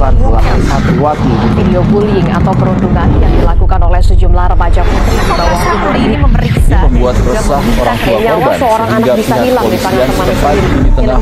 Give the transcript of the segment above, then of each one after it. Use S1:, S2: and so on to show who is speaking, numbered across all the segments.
S1: Santiwati.
S2: Video bullying atau perundungan yang dilakukan oleh sejumlah remaja putri di bawah umur ini memeriksa
S1: Ini membuat resah orang tua korban
S2: seorang anak
S1: sehingga
S2: bisa
S1: pihak
S2: hilang di tangan
S1: kepolisian
S2: temannya
S1: setempat
S2: sendiri.
S1: di tengah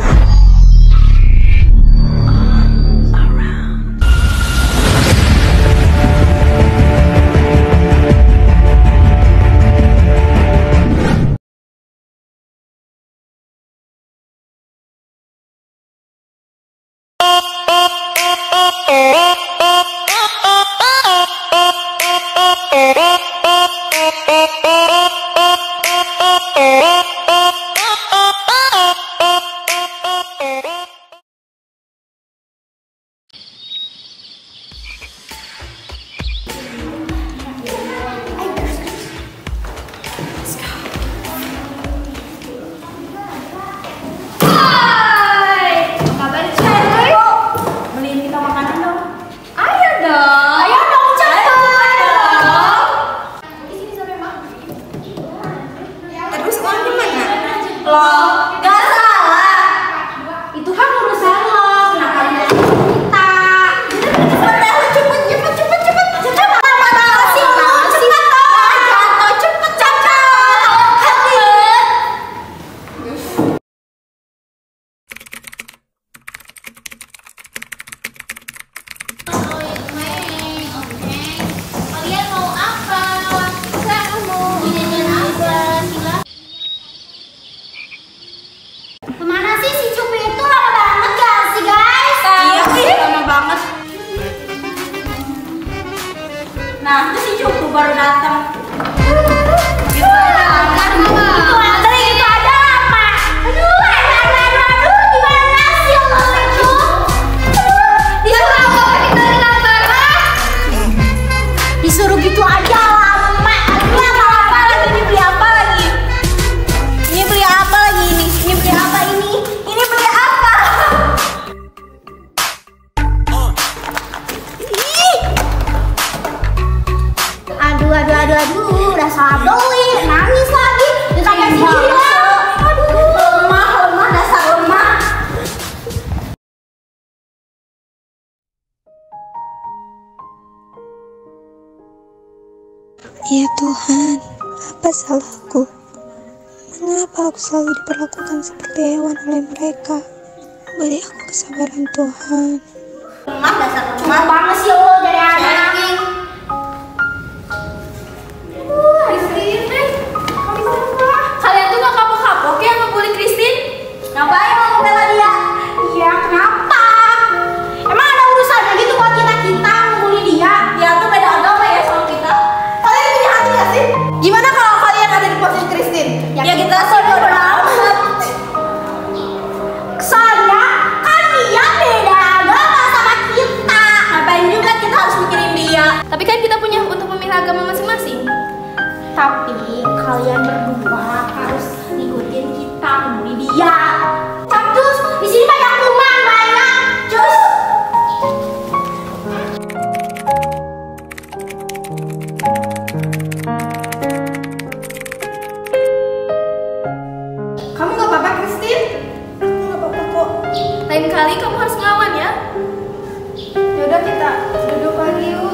S3: Nah, itu si Cupu baru datang. Disuruh gitu aja lah, Mak. Ini apa lagi? Ini beli apa lagi? Ini beli apa lagi ini? Ini beli apa ini? Ini beli apa? Aduh, udah salah beli, nangis lagi, ditanya sendiri lah. Aduh, lemah, dasar lemah.
S4: Ya Tuhan, apa salahku? Mengapa aku selalu diperlakukan seperti hewan oleh mereka? Beri aku kesabaran Tuhan.
S3: Lemah, dasar lemah banget sih lo jadi anak. Kalian tuh gak kapok-kapok ya ngebully Christine? Ngapain lo ngebela dia? Iya, kenapa? Emang ada urusannya gitu buat kita ngebully dia? Dia tuh beda agama ya sama kita. Kalian punya hati gak sih? Gimana kalau kalian ada di posisi Christine? Ya kita sih bodo amat. Soalnya kan dia beda agama sama kita. Ngapain juga kita harus mikirin dia? Tapi kan kita punya untuk memilih agama masing-masing. Tapi kalian berdua harus ngikutin kita ngebully dia. Cus, di sini banyak kuman, banyak. Cus. Kamu gak apa-apa, Christine? Aku gak apa-apa kok. Lain kali kamu harus ngelawan ya. Yaudah kita duduk lagi yuk.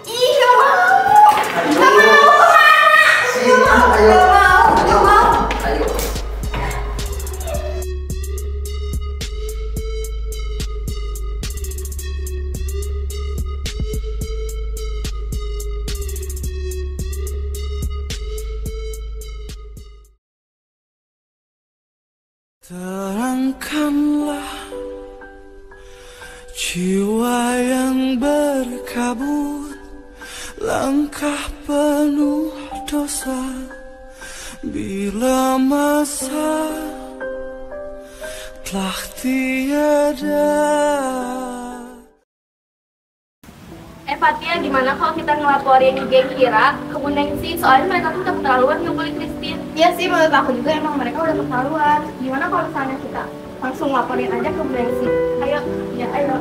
S3: Ih, gak mau. Gak mau kemana? Gak mau.
S5: Terangkanlah jiwa yang berkabut, langkah penuh dosa, bila masa telah tiada.
S3: Fatia, gimana kalau kita ngelaporin geng Hira ke Bu Nengsi? Soalnya mereka tuh udah keterlaluan ngebully Christine. Iya sih, menurut aku juga emang mereka udah keterlaluan. Gimana kalau misalnya kita langsung laporin aja ke Bu Nengsi? Ayo, ya ayo.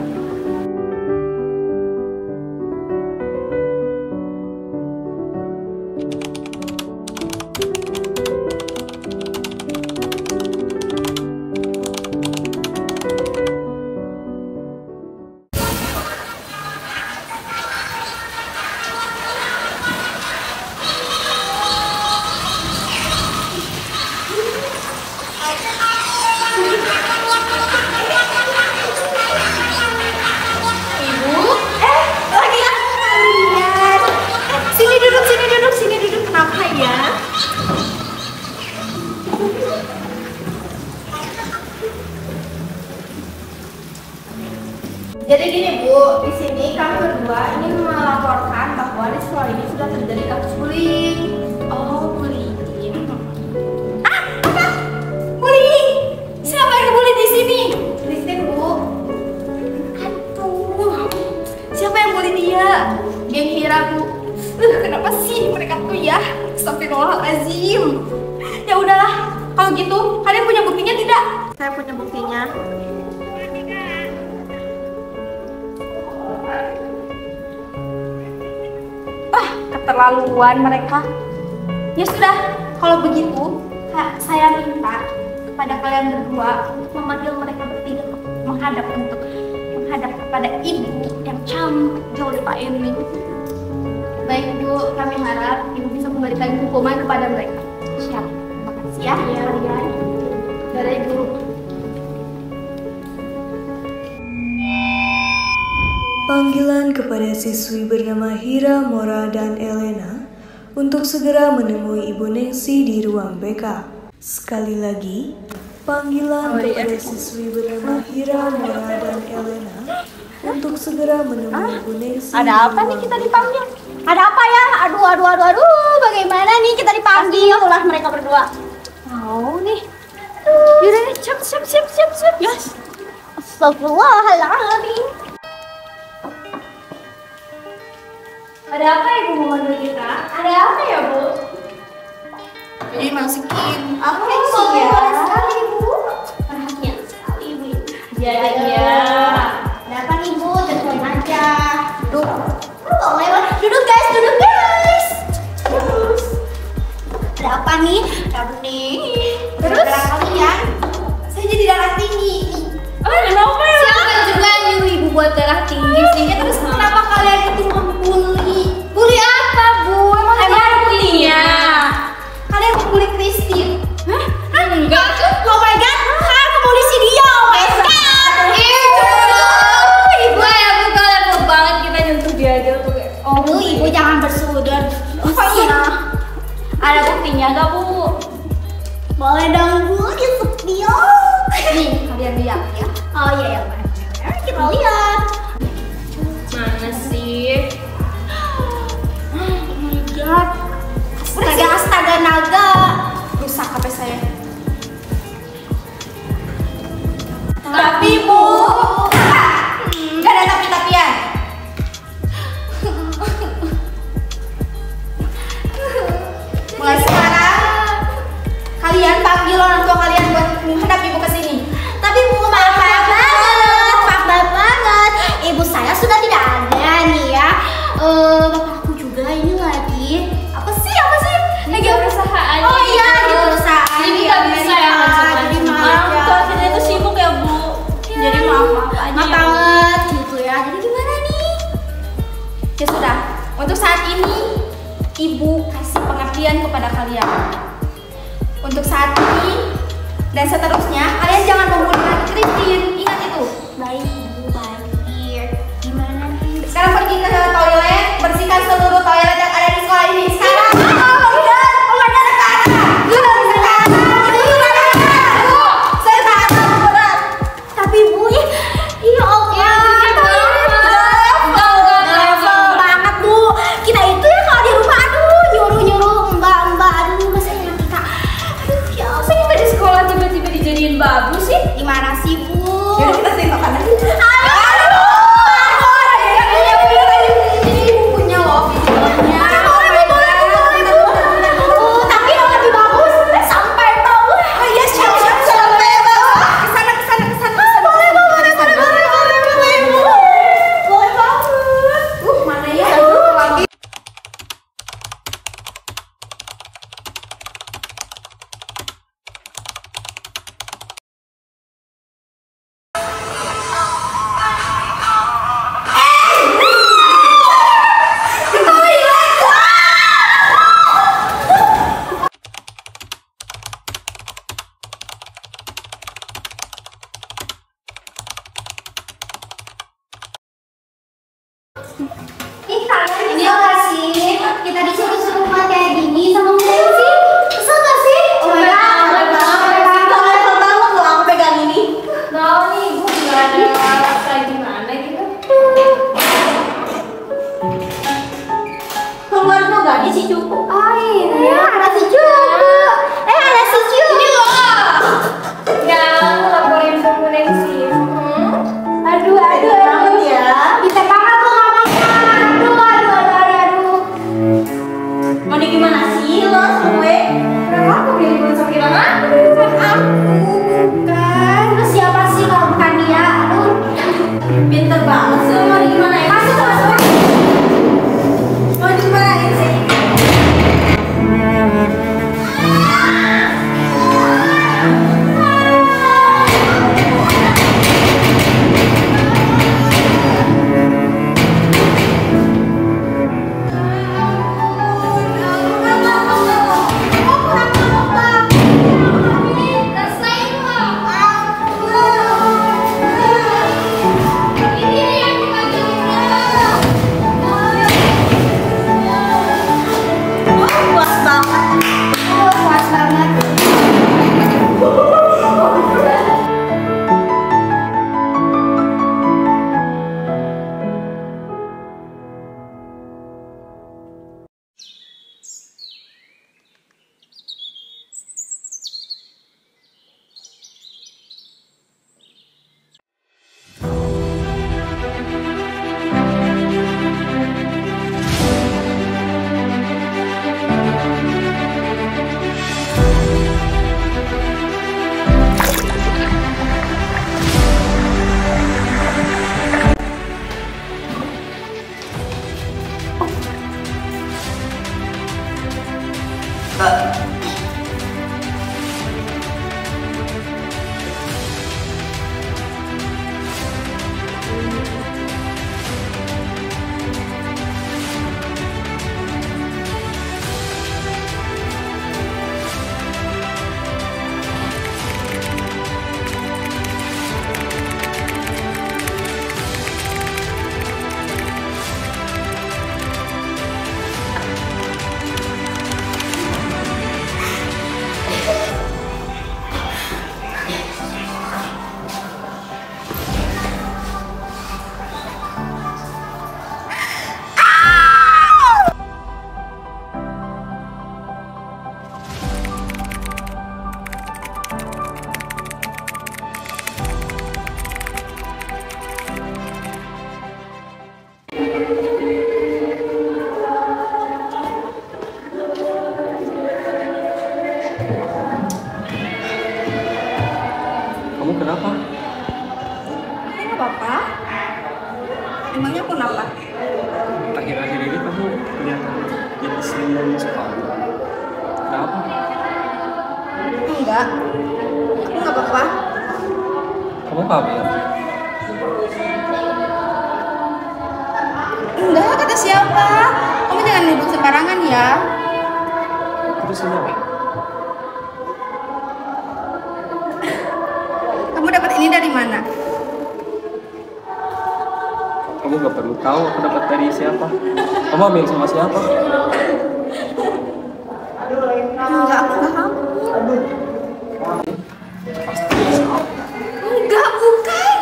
S3: Jadi gini Bu, di sini kami berdua ingin melaporkan bahwa di sekolah ini sudah terjadi kasus bullying. Oh, bullying. Ah, apa? Bullying? Siapa yang bully di sini? Christine Bu. Aduh, siapa yang bully dia? Geng Hira Bu. Kenapa sih mereka tuh ya? Astagfirullahaladzim. Ya udahlah, kalau gitu kalian punya buktinya tidak? Saya punya buktinya. Keterlaluan mereka. Ya sudah, kalau begitu saya minta kepada kalian berdua memanggil mereka bertiga menghadap kepada ibu yang cantik Jolita ini. Baik Bu, kami harap ibu bisa memberikan hukuman kepada mereka. Siap. Terima kasih ya kalian. Dari guru.
S6: Panggilan kepada siswi bernama Hira, Mora, dan Elena untuk segera menemui Ibu Nengsi di ruang BK. Sekali lagi, panggilan kepada siswi bernama Hira, Mora, dan Elena untuk segera menemui Ibu Nengsi.
S3: Ada apa nih kita dipanggil? Ada apa ya? Aduh, bagaimana nih kita dipanggil? Ulah mereka berdua. Mau nih. Yaudah nih, siap. Yes. Astagfirullahaladzim. Ada apa ya Bu memanggil kita? Ada apa ya Bu?
S2: Jadi masukin.
S3: Oke, siap sekali Bu. Perhatian sekali Bu. Iya. Ada apa nih Bu? Tentuin aja. Duduk. Duduk guys. Terus. Ada apa nih? Ada nih. Terus kalian? Saya jadi darah tinggi. Kenapa ya? Siapa juga yang nyuruh Ibu buat darah tinggi sih? Terus kenapa kalian itu membuli? Bully apa Bu? Emang ada buktinya? Kalian membuli Christine? Hah? Enggak tuh. Oh my god, aku bully si dia. Oh my god. Ibu ya Bu, kalian banget kita nyentuh dia aja tuh. Oh Bu, Ibu jangan bersudut. Ada buktinya gak Bu? Boleh dong Bu, di-spill. Nih, kalian lihat ya. Oh iya, kita lihat. Mana sih? Oh my god. Astaga naga. Rusak HP saya. Tapi Bu, gak ada tapi-tapian. Mulai sekarang kalian panggil orang tua kalian buat menghadap Ibu ke sini. Tapi Bu, maaf banget. Ibu saya sudah tidak ada nih ya. Bapakku juga ini lagi. Apa sih? Lagi perusahaan. Oh iya, di perusahaan. Jadi nggak bisa ya jadi maaf ya. Orang tua itu sibuk ya Bu. Jadi maaf aja. Maaf banget gitu ya. Jadi gimana nih? Ya sudah. Untuk saat ini Ibu kasih pengertian kepada kalian. Untuk saat ini dan seterusnya kalian jangan membuli lagi Christine. Ingat itu. Baik Bu, baik. Gimana nih? Sekarang pergi ke toilet, bersihkan seluruh toilet yang ada di sekolah ini. Sekarang. Tapi Bu, ya Allah. Banget Bu. Kita itu ya kalau di rumah nyuruh mbak aduh masa ingat kita. Aduh ya Allah. Masa kita di sekolah tiba-tiba dijadiin babu sih? Gimana sih Bu? Yaudah kita sih makan aja. Aduh. gak ada si cupu. Oh iya, ada si cupu. Ada si cupu. Ini loh. Ya, laporin dong Nengsi. Aduh. Banget ya. Bisa banget lo ngomongnya. Aduh. Mau di gimana sih lo sama gue? Kenapa aku pilih sama kita aku? Bukan. Terus siapa sih kalau bukan dia? Aduh. Pinter banget sih. Mau di gimana ya? Masuk. Mau di gimana sih?
S1: Kamu kenapa?
S3: Enggak apa-apa. Emangnya aku kenapa?
S1: Akhir-akhir ini kamu kelihatan jadi senyum sekali. Kenapa?
S3: Enggak. Aku enggak apa-apa.
S1: Kamu hamil?
S3: Enggak, kata siapa? Kamu jangan nuduh sembarangan ya.
S1: Terus kenapa?
S3: Kamu dapat ini dari mana?
S1: Kamu gak perlu tahu aku dapat dari siapa. Kamu hamil sama siapa?
S3: Enggak, aku enggak hamil.
S1: Pasti salah.
S3: Enggak, bukan.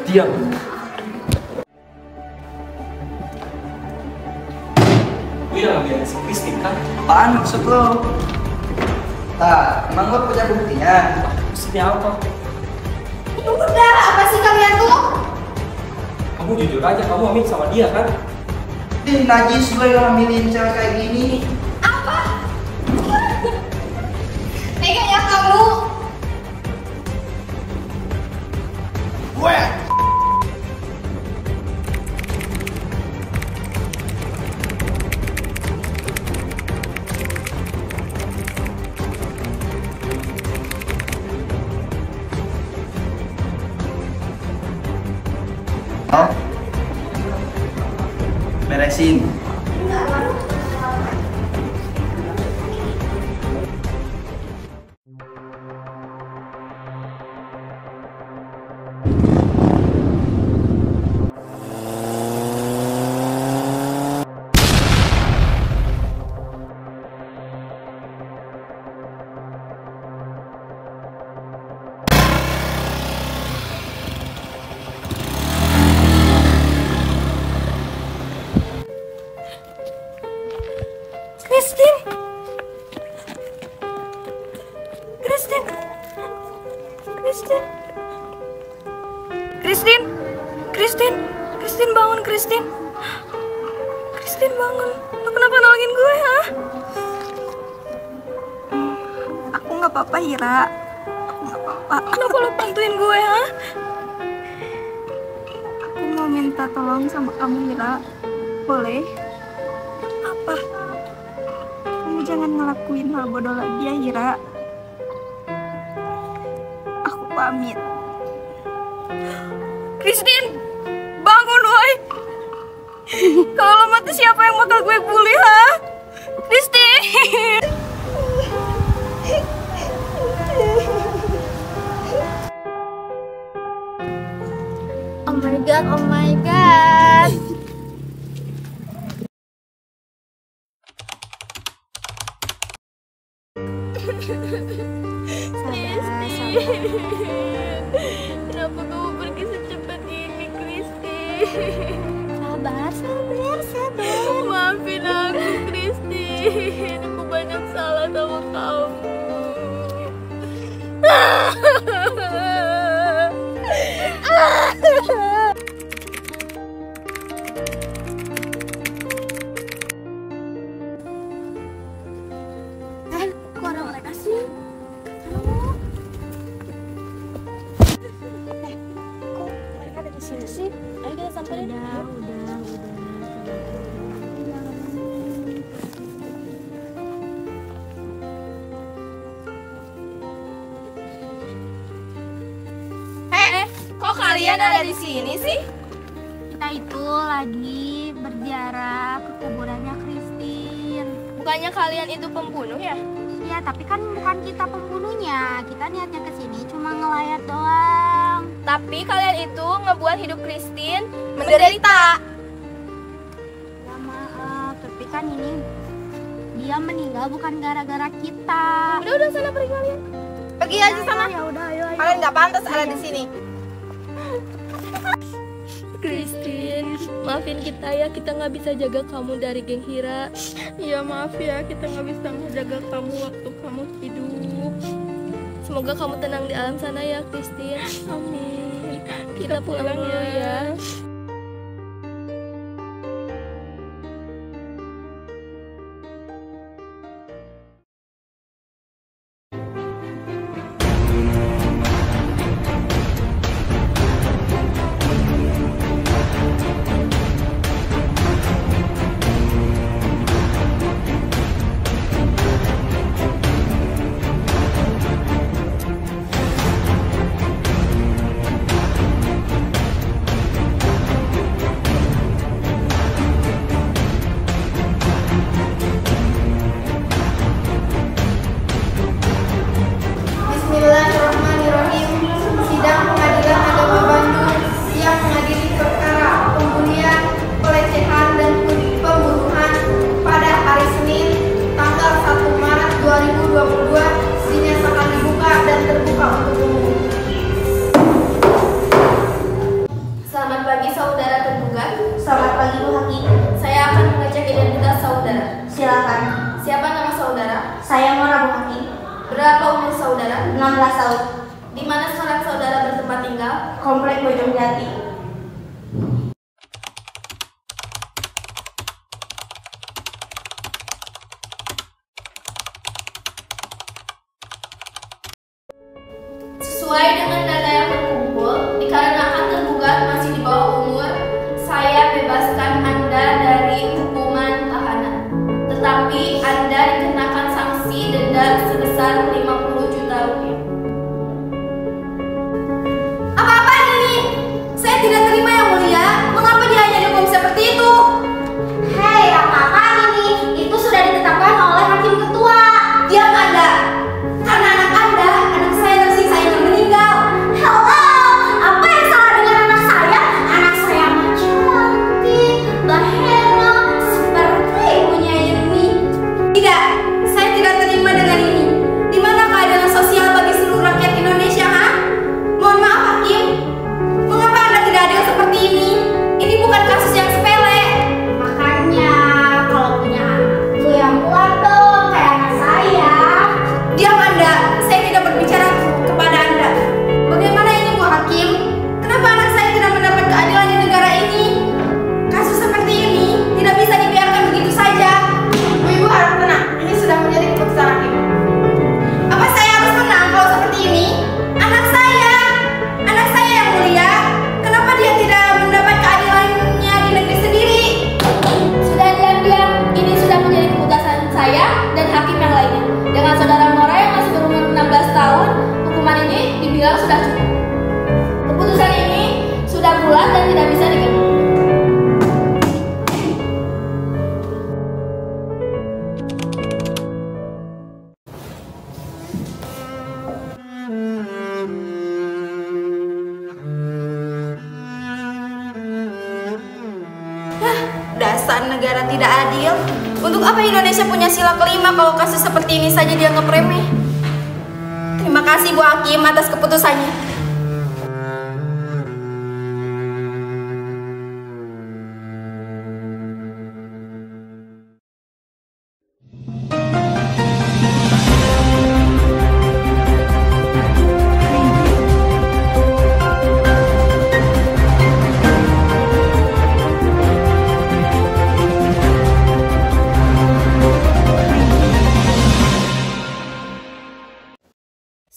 S1: Diam. Lu yang ngambil si Christine kan?
S7: Apaan maksud lo? Emang lo punya buktinya?
S1: Maksudnya apa?
S3: Udah, apa sih kalian tuh?
S1: Kamu jujur aja, kamu hamil sama dia kan?
S7: Ih, najis lo yang hamilin cewek kayak gini.
S3: Apa? Teganya kamu.
S7: Oh. Beresin.
S3: Christine. Christine. Christine. Christine. Christine. Christine bangun, Christine. Christine bangun. Lo kenapa nolongin gue, ha? Aku nggak apa-apa, Hira. Aku nggak apa-apa. Kenapa lo bantuin gue, ha? Aku mau minta tolong sama kamu, Hira. Boleh? Apa? Kamu jangan ngelakuin hal bodoh lagi ya, Hira. Aku pamit. Christine, bangun, woi. Kalau lo mati, siapa yang bakal gue bully, ha? Christine. Oh my god, oh my god. Kenapa kamu pergi secepat ini, Christine? Sabar. Maafin aku, Christine. Aku banyak salah sama kamu. Kok ada mereka sih? Kok mereka ada di sini sih? Ayo kita samperin. Udah. Kok kalian ada di sini sih?
S8: Kita itu lagi berziarah ke kuburannya Christine.
S3: Bukannya kalian itu pembunuh ya?
S8: Iya, tapi kan bukan kita pembunuhnya. Kita niatnya ke sini cuma ngelayat doang.
S3: Tapi kalian itu ngebuat hidup Christine menderita.
S8: Ya maaf, tapi kan ini dia meninggal bukan gara-gara kita.
S3: Udah sana pergi kalian. Pergi aja sana.
S8: Ya udah, ayo.
S3: Kalian nggak pantas ada di sini. Christine, maafin kita ya, kita nggak bisa jaga kamu dari geng Hira. Iya maaf ya, kita nggak bisa menjaga kamu waktu kamu hidup. Semoga kamu tenang di alam sana ya, Christine. Amin. Kita pulang dulu ya. Bismillahirrahmanirrahim. Sidang Pengadilan Agama Bandung yang mengadili perkara pembunuhan, pelecehan, dan pembunuhan pada hari Senin tanggal 1 Maret 2022 dinyatakan dibuka dan terbuka untuk umum. Selamat pagi saudara tergugat.
S8: Selamat pagi Bu Hakim.
S3: Saya akan mengecek identitas saudara.
S8: Silakan.
S3: Siapa nama saudara?
S8: Saya Mora Bu Hakim.
S3: Berapa umur saudara?
S8: 16 tahun.
S3: Di mana sekarang saudara bertempat tinggal?
S8: Komplek Bojong Jati.
S3: Sesuai dengan data yang terkumpul, dikarenakan tergugat masih di bawah umur, saya bebaskan Anda dari hukuman tahanan. Tetapi Anda dikenakan sanksi denda sebesar 50 juta rupiah. Apa-apaan ini? Saya negara tidak adil? Untuk apa Indonesia punya sila kelima kalau kasus seperti ini saja dianggap remeh? Terima kasih Bu Hakim atas keputusannya.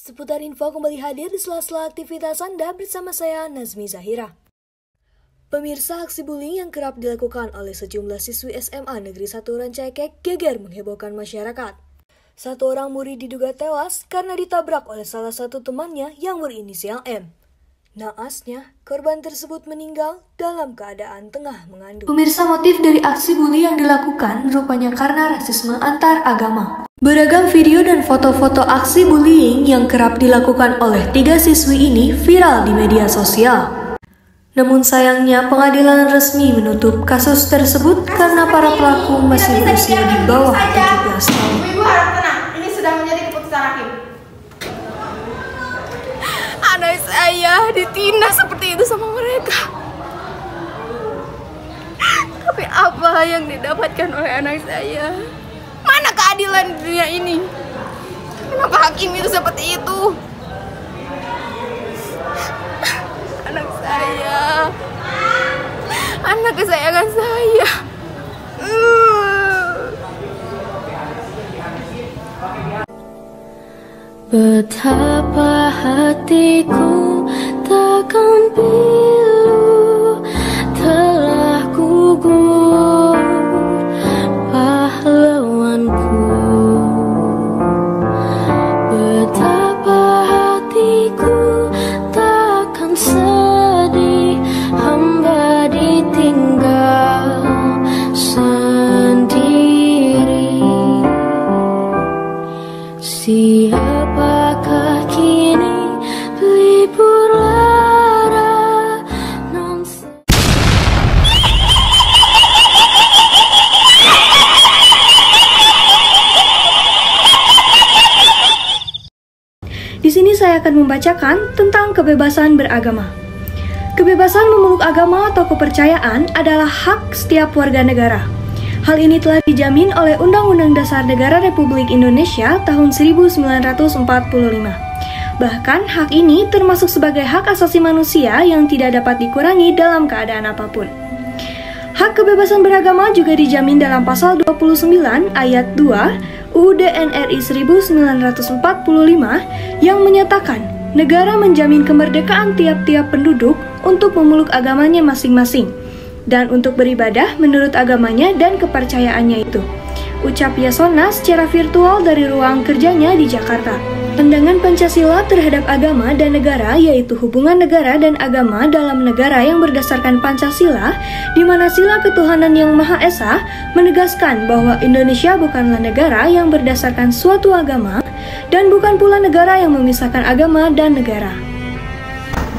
S6: Seputar info kembali hadir di sela-sela aktivitas Anda bersama saya, Nazmi Zahira. Pemirsa, aksi bullying yang kerap dilakukan oleh sejumlah siswi SMA Negeri 1 Rancaikek geger menghebohkan masyarakat. Satu orang murid diduga tewas karena ditabrak oleh salah satu temannya yang berinisial M. Naasnya, korban tersebut meninggal dalam keadaan tengah mengandung. Pemirsa, motif dari aksi bully yang dilakukan rupanya karena rasisme antar agama. Beragam video dan foto-foto aksi bullying yang kerap dilakukan oleh 3 siswi ini viral di media sosial. Namun sayangnya pengadilan resmi menutup kasus tersebut karena para pelaku masih berusia di bawah 17 tahun.
S3: Ibu harap tenang, ini sudah menjadi keputusan hakim. Anak saya ditindas seperti itu sama mereka. Tapi apa yang didapatkan oleh anak saya? Mana keadilan di dunia ini? Kenapa hakim itu seperti itu? Anak saya, anak kesayangan saya.
S9: Betapa hatiku takkan pilu telah gugur pahlawanku. Betapa hatiku takkan sedih hamba ditinggal sendiri. Siapakah kini pelipur lara
S6: Di sini saya akan membacakan tentang kebebasan beragama. Kebebasan memeluk agama atau kepercayaan adalah hak setiap warga negara. Hal ini telah dijamin oleh Undang-Undang Dasar Negara Republik Indonesia tahun 1945. Bahkan hak ini termasuk sebagai hak asasi manusia yang tidak dapat dikurangi dalam keadaan apapun. Hak kebebasan beragama juga dijamin dalam pasal 29 ayat 2 UUD NRI 1945 yang menyatakan negara menjamin kemerdekaan tiap-tiap penduduk untuk memeluk agamanya masing-masing dan untuk beribadah menurut agamanya dan kepercayaannya itu. Ucap Yasona secara virtual dari ruang kerjanya di Jakarta. Pandangan Pancasila terhadap agama dan negara yaitu hubungan negara dan agama dalam negara yang berdasarkan Pancasila, di mana sila ketuhanan yang Maha Esa menegaskan bahwa Indonesia bukanlah negara yang berdasarkan suatu agama dan bukan pula negara yang memisahkan agama dan negara.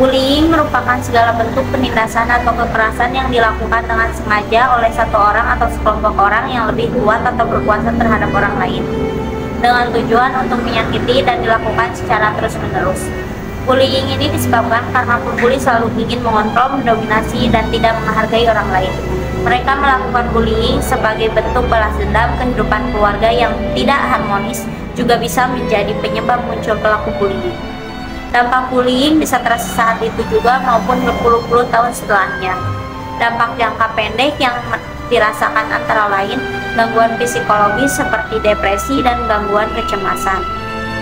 S8: Bullying merupakan segala bentuk penindasan atau kekerasan yang dilakukan dengan sengaja oleh satu orang atau sekelompok orang yang lebih kuat atau berkuasa terhadap orang lain, dengan tujuan untuk menyakiti dan dilakukan secara terus-menerus. Bullying ini disebabkan karena pembuli selalu ingin mengontrol, mendominasi, dan tidak menghargai orang lain. Mereka melakukan bullying sebagai bentuk balas dendam. Kehidupan keluarga yang tidak harmonis juga bisa menjadi penyebab muncul pelaku bullying. Dampak bullying bisa terasa saat itu juga maupun berpuluh-puluh tahun setelahnya. Dampak jangka pendek yang dirasakan antara lain gangguan psikologis seperti depresi dan gangguan kecemasan.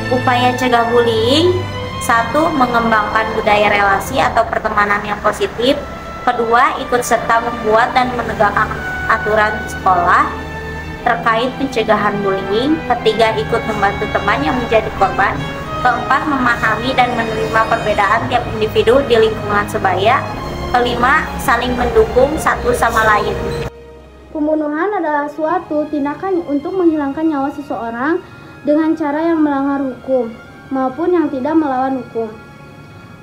S8: Upaya cegah bullying: 1. Mengembangkan budaya relasi atau pertemanan yang positif. 2. Ikut serta membuat dan menegakkan aturan sekolah terkait pencegahan bullying. 3. Ikut membantu teman yang menjadi korban. 4. Memahami dan menerima perbedaan tiap individu di lingkungan sebaya. 5. Saling mendukung satu sama lain.
S10: Pembunuhan adalah suatu tindakan untuk menghilangkan nyawa seseorang dengan cara yang melanggar hukum maupun yang tidak melawan hukum.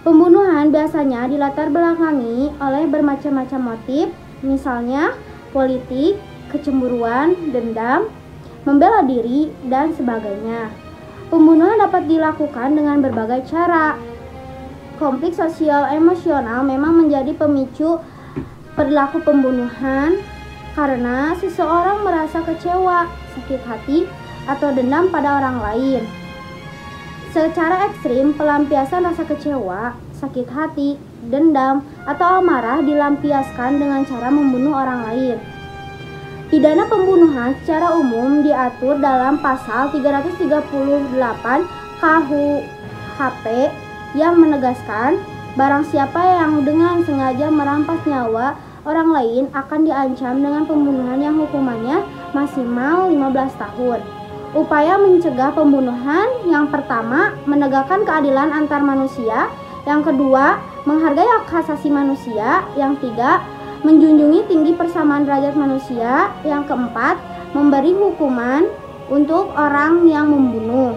S10: Pembunuhan biasanya dilatar belakangi oleh bermacam-macam motif, misalnya politik, kecemburuan, dendam, membela diri, dan sebagainya. Pembunuhan dapat dilakukan dengan berbagai cara. Konflik sosial emosional memang menjadi pemicu perilaku pembunuhan karena seseorang merasa kecewa, sakit hati, atau dendam pada orang lain. Secara ekstrim, pelampiasan rasa kecewa, sakit hati, dendam, atau amarah dilampiaskan dengan cara membunuh orang lain. Pidana pembunuhan secara umum diatur dalam pasal 338 KUHP yang menegaskan barang siapa yang dengan sengaja merampas nyawa orang lain akan diancam dengan pembunuhan yang hukumannya maksimal 15 tahun. Upaya mencegah pembunuhan yang pertama, menegakkan keadilan antar manusia. Yang kedua, menghargai hak asasi manusia. Yang tiga, menjunjungi tinggi persamaan derajat manusia. Yang keempat, memberi hukuman untuk orang yang membunuh.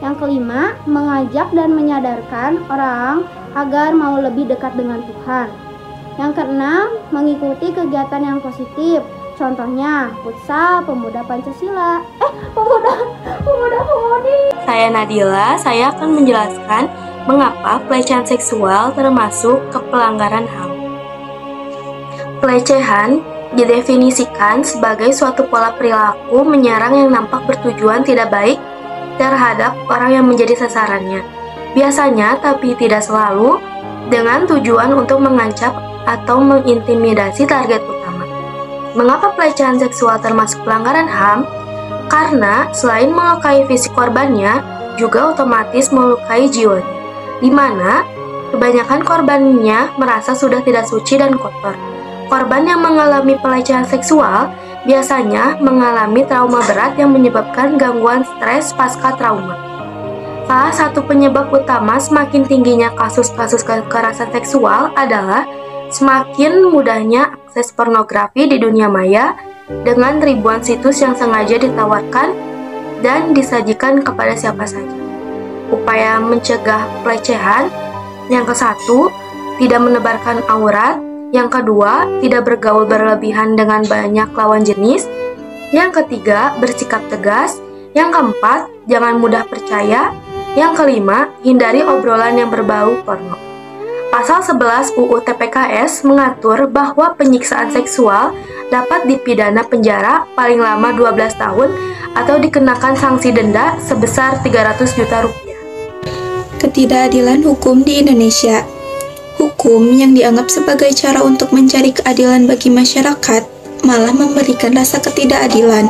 S10: Yang kelima, mengajak dan menyadarkan orang agar mau lebih dekat dengan Tuhan. Yang keenam, mengikuti kegiatan yang positif. Contohnya, futsal, pemuda Pancasila. Pemuda-pemudi.
S11: Saya Nadila, saya akan menjelaskan mengapa pelecehan seksual termasuk ke pelanggaran HAM. Pelecehan didefinisikan sebagai suatu pola perilaku menyerang yang nampak bertujuan tidak baik terhadap orang yang menjadi sasarannya. Biasanya, tapi tidak selalu, dengan tujuan untuk mengancam atau mengintimidasi target utama. Mengapa pelecehan seksual termasuk pelanggaran HAM? Karena selain melukai fisik korbannya, juga otomatis melukai jiwanya, di mana kebanyakan korbannya merasa sudah tidak suci dan kotor. Korban yang mengalami pelecehan seksual biasanya mengalami trauma berat yang menyebabkan gangguan stres pasca trauma. Salah satu penyebab utama semakin tingginya kasus-kasus kekerasan seksual adalah semakin mudahnya akses pornografi di dunia maya dengan ribuan situs yang sengaja ditawarkan dan disajikan kepada siapa saja. Upaya mencegah pelecehan, yang ke-1, tidak menebarkan aurat. Yang kedua, tidak bergaul berlebihan dengan banyak lawan jenis. Yang ketiga, bersikap tegas. Yang keempat, jangan mudah percaya. Yang kelima, hindari obrolan yang berbau porno. Pasal 11 UU TPKS mengatur bahwa penyiksaan seksual dapat dipidana penjara paling lama 12 tahun atau dikenakan sanksi denda sebesar 300 juta rupiah.
S4: Ketidakadilan hukum di Indonesia. Hukum yang dianggap sebagai cara untuk mencari keadilan bagi masyarakat malah memberikan rasa ketidakadilan.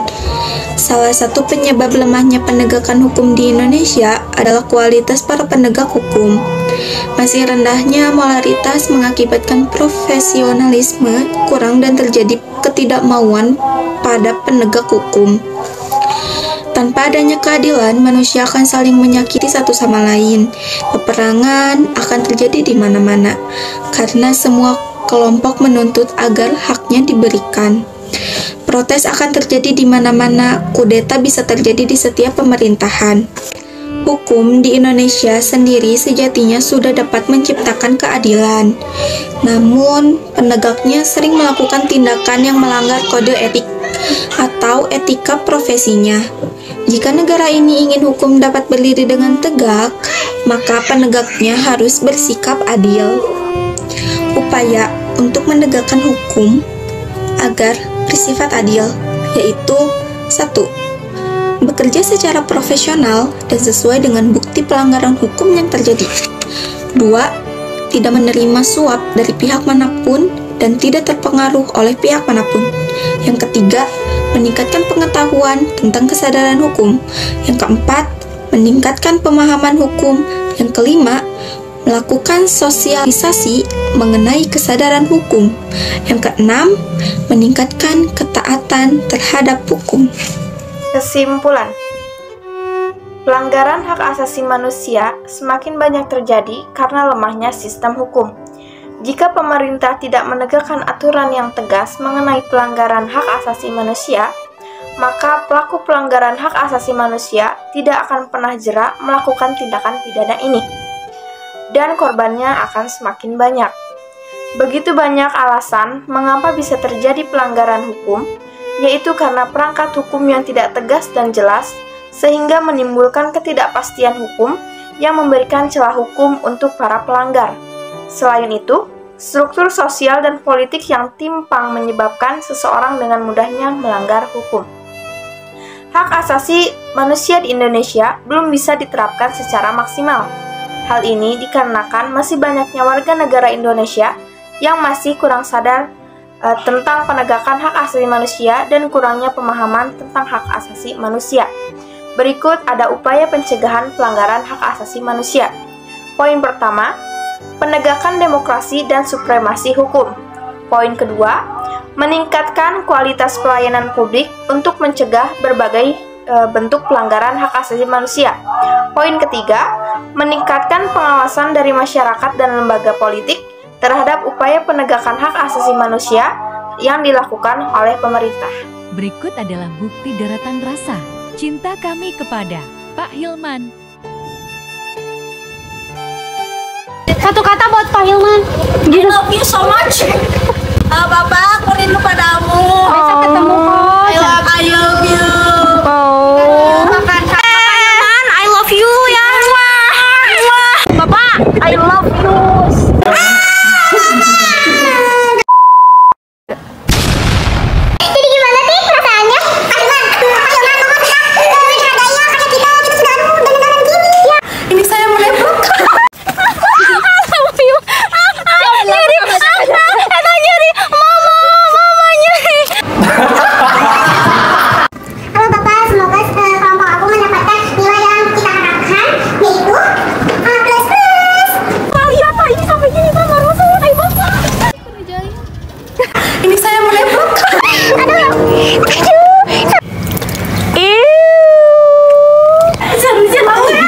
S4: Salah satu penyebab lemahnya penegakan hukum di Indonesia adalah kualitas para penegak hukum. Masih rendahnya moralitas mengakibatkan profesionalisme kurang dan terjadi ketidakmauan pada penegak hukum. Tanpa adanya keadilan, manusia akan saling menyakiti satu sama lain. Peperangan akan terjadi di mana-mana, karena semua kelompok menuntut agar haknya diberikan. Protes akan terjadi di mana-mana, kudeta bisa terjadi di setiap pemerintahan. Hukum di Indonesia sendiri sejatinya sudah dapat menciptakan keadilan. Namun, penegaknya sering melakukan tindakan yang melanggar kode etik atau etika profesinya. Jika negara ini ingin hukum dapat berdiri dengan tegak, maka penegaknya harus bersikap adil. Upaya untuk menegakkan hukum agar bersifat adil, yaitu 1. Bekerja secara profesional dan sesuai dengan bukti pelanggaran hukum yang terjadi. 2. Tidak menerima suap dari pihak manapun dan tidak terpengaruh oleh pihak manapun. Yang ketiga, meningkatkan pengetahuan tentang kesadaran hukum. Yang keempat, meningkatkan pemahaman hukum. Yang kelima, melakukan sosialisasi mengenai kesadaran hukum. Yang keenam, meningkatkan ketaatan terhadap hukum.
S6: Kesimpulan, pelanggaran hak asasi manusia semakin banyak terjadi karena lemahnya sistem hukum. Jika pemerintah tidak menegakkan aturan yang tegas mengenai pelanggaran hak asasi manusia, maka pelaku pelanggaran hak asasi manusia tidak akan pernah jera melakukan tindakan pidana ini, dan korbannya akan semakin banyak. Begitu banyak alasan mengapa bisa terjadi pelanggaran hukum,
S12: yaitu karena perangkat hukum yang tidak tegas dan jelas, sehingga menimbulkan ketidakpastian hukum yang memberikan celah hukum untuk para pelanggar. Selain itu, struktur sosial dan politik yang timpang menyebabkan seseorang dengan mudahnya melanggar hukum. Hak asasi manusia di Indonesia belum bisa diterapkan secara maksimal. Hal ini dikarenakan masih banyaknya warga negara Indonesia yang masih kurang sadar tentang penegakan hak asasi manusia dan kurangnya pemahaman tentang hak asasi manusia. Berikut ada upaya pencegahan pelanggaran hak asasi manusia. Poin pertama, penegakan demokrasi dan supremasi hukum. Poin kedua, meningkatkan kualitas pelayanan publik untuk mencegah berbagai bentuk pelanggaran hak asasi manusia. Poin ketiga, meningkatkan pengawasan dari masyarakat dan lembaga politik terhadap upaya penegakan hak asasi manusia yang dilakukan oleh pemerintah.
S13: Berikut adalah bukti daratan rasa cinta kami kepada Pak Hilman.
S10: Satu kata buat Pak Hilman.
S3: I love you so much. Bapak, aku rindu padamu.
S10: Besok ketemu kok.
S3: I love you.
S10: Makan
S3: Hilman, I love you ya.
S10: Bapak, I love you.
S3: Jadi gimana sih perasaannya? Ini saya melepuk.
S10: Halo Bapak, semoga kelompok aku mendapatkan nilai yang kita harapkan, yaitu A++.
S3: Lihat ini sampai gini Pak, baru saya kayak Bapak. Ini saya melepuk. Seru banget.